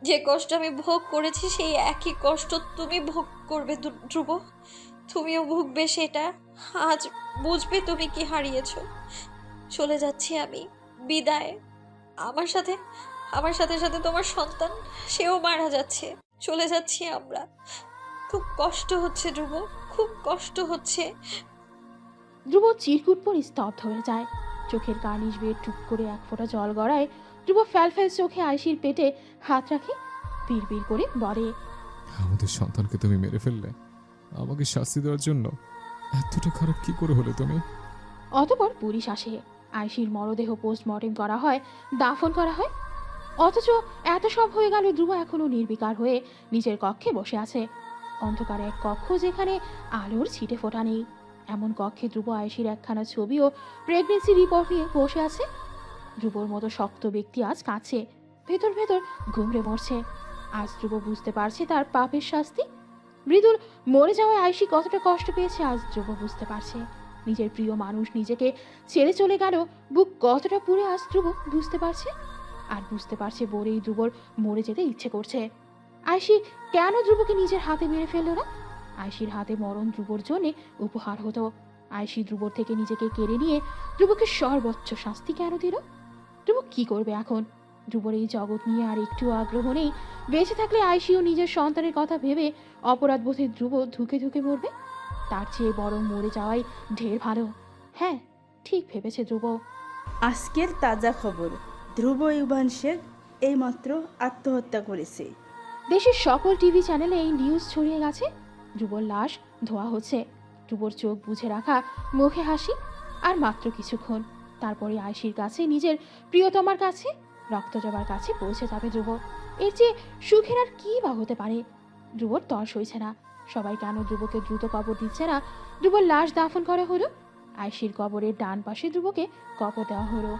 যে কষ্ট আমি ভোগ করেছি সেই একই কষ্ট তুমি ভোগ করবে ধ্রুব। তুমিও ভুগবে সেটা। আজ বুঝবে তুমি কি হারিয়েছো। চলে যাচ্ছি আমি, বিদায়। আমার সাথে আমার সাথে সাথে তোমার সন্তান, সেও মারা যাচ্ছে। চলে যাচ্ছি আমরা। খুব কষ্ট হচ্ছে ধ্রুব, খুব কষ্ট হচ্ছে। ধ্রুব চিরকুট পরে স্তব্ধ হয়ে যায়। চোখের কার্নিশ বেয়ে টুক করে এক ফোঁটা জল গড়ায়। ধ্রুব ফ্যাল চোখে আয়ুষীর পেটে হাত রাখে, বিড় করে বলে, আমাদের সন্তানকে তুমি মেরে ফেললে আমাকে শাস্তি দেওয়ার জন্য। এতটা খারাপ কি করে হলে তুমি? অতপর পুলিশ আসে। আয়ুষীর মরদেহ পোস্টমর্টেম করা হয়, দাফন করা হয়। অথচ এত সব হয়ে গেল, ধ্রুব এখনো নির্বিকার হয়ে নিজের কক্ষে বসে আছে। অন্ধকারে এক কক্ষ, যেখানে আলোর ছিটে ফোটা নেই। এমন কক্ষে ধ্রুব আয়ুষীর একখানা ছবি ও প্রেগনেন্সি রিপোর্ট নিয়ে বসে আছে। ধ্রুবর মতো শক্ত ব্যক্তি আজ কাঁদছে, ভেতর ভেতর ঘুমড়ে মরছে। আজ ধ্রুব বুঝতে পারছে তার পাপের শাস্তি। মৃদুল মরে যাওয়ায় আয়ুষী কতটা কষ্ট পেয়েছে আজ ধ্রুব বুঝতে পারছে। নিজের প্রিয় মানুষ নিজেকে ছেড়ে চলে গেল, বুক কতটা পুড়ে আজ ধ্রুব বুঝতে পারছে। আর বুঝতে পারছে বলেই ধ্রুবর মরে যেতে ইচ্ছে করছে। আয়ুষী কেন ধ্রুবকে নিজের হাতে মেরে ফেলল না? আয়ুষীর হাতে মরণ ধ্রুবর জন্যে উপহার হতো। আয়ুষী ধ্রুবর থেকে নিজেকে কেড়ে নিয়ে ধ্রুবকে সর্বোচ্চ শাস্তি কেন দিল? ধ্রুব কি করবে এখন? ধ্রুবর এই জগৎ নিয়ে আর একটু আগ্রহ নেই। বেঁচে থাকলে আয়ুষীও নিজের সন্তানের কথা ভেবে অপরাধ বোধে ধ্রুব ধুকে ধুকে মরবে। তার চেয়ে বরং মরে যাওয়াই ঢের ভালো। হ্যাঁ, ঠিক ভেবেছে ধ্রুব। আজকের তাজা খবর, ধ্রুব ইউভান শেখ এইমাত্র আত্মহত্যা করেছে। দেশের সকল টিভি চ্যানেলে এই নিউজ ছড়িয়ে গেছে। ধ্রুবর লাশ ধোয়া হচ্ছে। ধ্রুবর চোখ বুঝে রাখা, মুখে হাসি। আর মাত্র কিছুক্ষণ, তারপরে আয়ুষীর কাছে, নিজের প্রিয়তমার কাছে, রক্তজবার কাছে পৌঁছে যাবে ধ্রুব। এর চেয়ে সুখের আর কি বা হতে পারে? ধ্রুবর তর সইছে না। সবাই কেন ধ্রুবকে দ্রুত কবর দিচ্ছে না? ধ্রুবর লাশ দাফন করা হলো, আয়ুষীর কবরের ডান পাশে ধ্রুবকে কবর দেওয়া হলো।